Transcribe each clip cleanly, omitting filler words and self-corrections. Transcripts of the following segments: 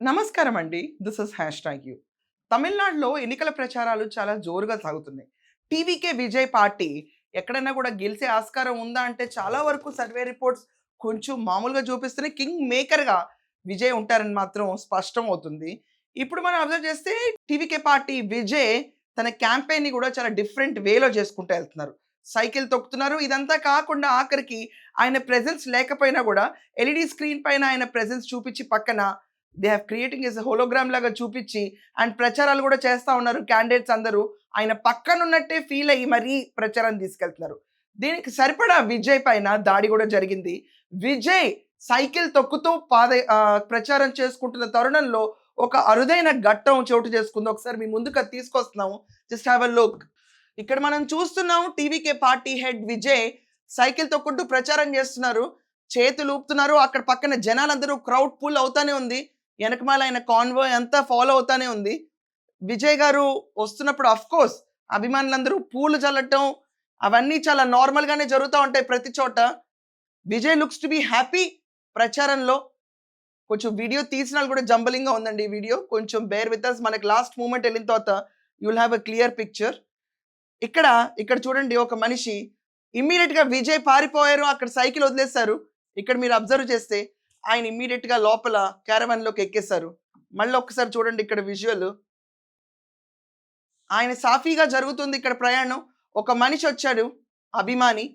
నమస్కారం అండి. This is hash tag you. తమిళనాడులో ఎన్నికల ప్రచారాలు చాలా జోరుగా సాగుతున్నాయి. టీవీకే విజయ్ పార్టీ ఎక్కడైనా కూడా గెలిసే ఆస్కారం ఉందా అంటే చాలా వరకు సర్వే రిపోర్ట్స్ కొంచెం మామూలుగా చూపిస్తున్నాయి. కింగ్ మేకర్‌గా విజయ్ ఉంటారని మాత్రం స్పష్టం అవుతుంది. ఇప్పుడు మనం అబ్జర్వ్ చేస్తే టీవీకే పార్టీ విజయ్ తన క్యాంపెయిన్‌ని కూడా చాలా డిఫరెంట్ వేలో చేసుకుంటూ ఎళ్తున్నారు. సైకిల్ తొక్కుతున్నారు. ఇదంతా కాకుండా ఆఖరికి ఆయన ప్రెజెన్స్ లేకపోయినా కూడా ఎల్ఈడీ స్క్రీన్ పైన ఆయన ప్రెజెన్స్ చూపించి పక్కన they have creating as hologram లాగా చూపించి అండ్ ప్రచారాలు కూడా చేస్తా ఉన్నారు. క్యాండిడేట్స్ అందరూ ఆయన పక్కనున్నట్టే ఫీల్ అయ్యి మరీ ప్రచారాన్ని తీసుకెళ్తున్నారు. దీనికి సరిపడా విజయ్ పైన దాడి కూడా జరిగింది. విజయ్ సైకిల్ తొక్కుతూ ప్రచారం చేసుకుంటున్న తరుణంలో ఒక అరుదైన ఘట్టం చోటు చేసుకుంది. ఒకసారి మీ ముందుకు అది తీసుకొస్తున్నాము. Just have a look. ఇక్కడ మనం చూస్తున్నాం TVK party head Vijay cycle తొక్కుంటూ ప్రచారం చేస్తున్నారు. చేతులు ఊపుతున్నారు. అక్కడ పక్కన జనాలందరూ క్రౌడ్ పుల్ అవుతానే ఉంది. వెనకమాల ఆయన కాన్వాయ్ అంతా ఫాలో అవుతానే ఉంది. విజయ్ గారు వస్తున్నప్పుడు ఆఫ్‌కోర్స్ అభిమానులందరూ పూలు జల్లటం అవన్నీ చాలా నార్మల్‌గానే జరుగుతా ఉంటాయి ప్రతి చోట. Vijay looks to be happy ప్రచారంలో. కొంచెం వీడియో తీసినాళ్ళు కూడా జంబలింగ్‌గా ఉందండి ఈ వీడియో. కొంచెం బేర్ విత్ అస్. మనకి లాస్ట్ మూమెంట్ ఎళ్ళిన తర్వాత you will have a clear picture. ఇక్కడ, ఇక్కడ చూడండి ఒక మనిషి ఇమ్మీడియేట్‌గా విజయ్ పారిపోయారు. అక్కడ సైకిల్ వదిలేసారు. ఇక్కడ మీరు అబ్జర్వ్ చేస్తే ఆయన ఇమ్మీడియేట్‌గా లోపల క్యారవాన్‌లోకి ఎక్కేసారు. మళ్ళీ ఒక్కసారి చూడండి ఇక్కడ విజువల్. ఆయన సాఫీగా జరుగుతుంది ఇక్కడ ప్రయాణం. ఒక మనిషి వచ్చాడు అభిమాని.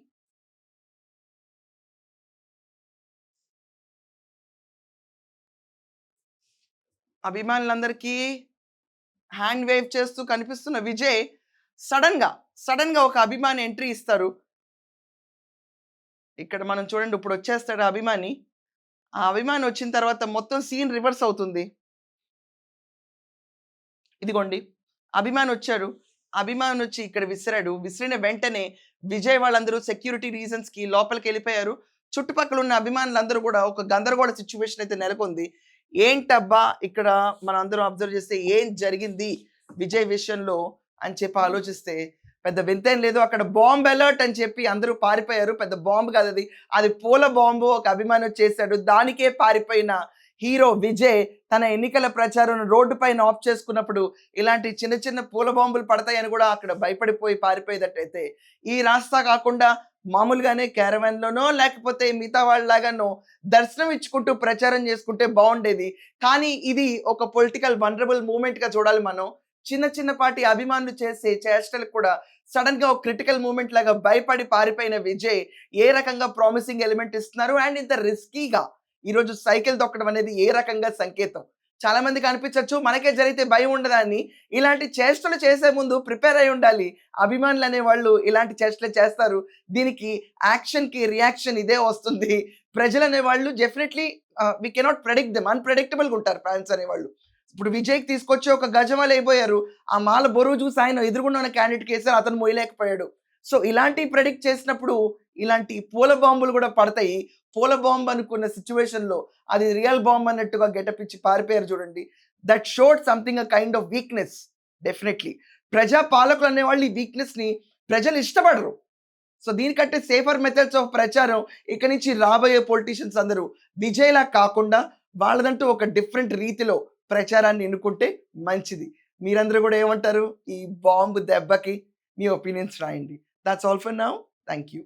అభిమానులందరికీ హ్యాండ్ వేవ్ చేస్తూ కనిపిస్తున్న విజయ్ సడెన్‌గా ఒక అభిమాని ఎంట్రీ ఇస్తారు. ఇక్కడ మనం చూడండి ఇప్పుడు వచ్చేస్తాడు ఆ అభిమాని. ఆ అభిమాని వచ్చిన తర్వాత మొత్తం సీన్ రివర్స్ అవుతుంది. ఇదిగోండి. అభిమానొచ్చారు. అభిమానొచ్చి ఇక్కడ విసిరాడు. విసిరిన వెంటనే విజయ్ వాళ్ళందరూ సెక్యూరిటీ రీజన్స్‌కి లోపలికెళ్ళిపోయారు. చుట్టుపక్కల ఉన్న అభిమానులందరూ గూడా ఒక గందరగోళ సిట్యుయేషన్ అయితే నెలకొంది. ఏంటబ్బా! ఇక్కడ మనందరం అబ్జర్వ్ చేస్తే ఏం జరిగింది విజయ్ విషయంలో అని చెప్పి ఆలోచిస్తే పెద్ద వింతేం లేదు. అక్కడ బాంబ్ అలర్ట్ అని చెప్పి అందరూ పారిపోయారు. పెద్ద బాంబ్ కాదది. అది పూల బాంబు. ఒక అభిమాని వచ్చేసాడు. దానికే పారిపోయిన హీరో విజయ్ తన ఎన్నికల ప్రచారం రోడ్డు పైన ఆఫ్ చేసుకున్నప్పుడు ఇలాంటి చిన్న చిన్న పూల బాంబులు పడతాయని కూడా అక్కడ భయపడిపోయి పారిపోయేటట్టయితే ఈ రాస్తా కాకుండా మామూలుగానే క్యారవాన్‌లోనో లేకపోతే మిగతా వాళ్ళలాగానో దర్శనం ఇచ్చుకుంటూ ప్రచారం చేసుకుంటే బావుండేది. కానీ ఇది ఒక పొలిటికల్ వల్నరబుల్ మూవ్‌మెంట్‌గా చూడాలి మనం. చిన్న చిన్నపాటి అభిమానులు చేసే చేష్టలకు కూడా సడెన్‌గా ఒక క్రిటికల్ మూవ్‌మెంట్ లాగా భయపడి పారిపోయిన విజయ్ ఏ రకంగా ప్రామిసింగ్ ఎలిమెంట్ ఇస్తున్నారు అండ్ ఇంత రిస్కీగా ఈరోజు సైకిల్ తొక్కడం అనేది ఏ రకంగా సంకేతం? చాలా మందికి అనిపించొచ్చు మనకే జరిగితే భయం ఉండదా అని. ఇలాంటి చేష్టలు చేసే ముందు ప్రిపేర్ అయ్యి ఉండాలి. అభిమానులు అనేవాళ్ళు ఇలాంటి చేష్టలు చేస్తారు. దీనికి యాక్షన్‌కి రియాక్షన్ ఇదే వస్తుంది. ప్రజలు అనేవాళ్ళు definitely we cannot predict them. అన్‌ప్రెడిక్టబుల్‌గా ఉంటారు ఫ్యాన్స్ అనేవాళ్ళు. ఇప్పుడు విజయ్‌కి తీసుకొచ్చి ఒక గజమాల ఎయబోయారు. ఆ మాల బరువు చూసి ఆయన ఎదురుగుండా ఉన్న క్యాండిడేట్‌కి ఎసారు. అతను మోయలేకపోయాడు. సో ఇలాంటివి ప్రెడిక్ట్ చేసినప్పుడు ఇలాంటి పూల బాంబులు కూడా పడతాయి. పూల బాంబ్ అనుకున్న సిట్యుయేషన్‌లో అది రియల్ బాంబ్ అన్నట్టుగా గెటప్ ఇచ్చి పారిపోయారు చూడండి. That showed something a kind of weakness definitely. ప్రజా పాలకులు అనేవాళ్ళు ఈ వీక్‌నెస్‌ని ప్రజలు ఇష్టపడరు. సో దీనికంటే సేఫర్ మెథడ్స్ ఆఫ్ ప్రచారం ఇక నుంచి రాబోయే పొలిటీషియన్స్ అందరూ విజయ్‌లా కాకుండా వాళ్ళదంటూ ఒక డిఫరెంట్ రీతిలో ప్రచారాన్ని ఎన్నుకుంటే మంచిది. మీరందరూ కూడా ఏమంటారు? ఈ బాంబ్ దెబ్బకి మీ ఒపీనియన్స్ రాయండి. That's all for now. Thank you.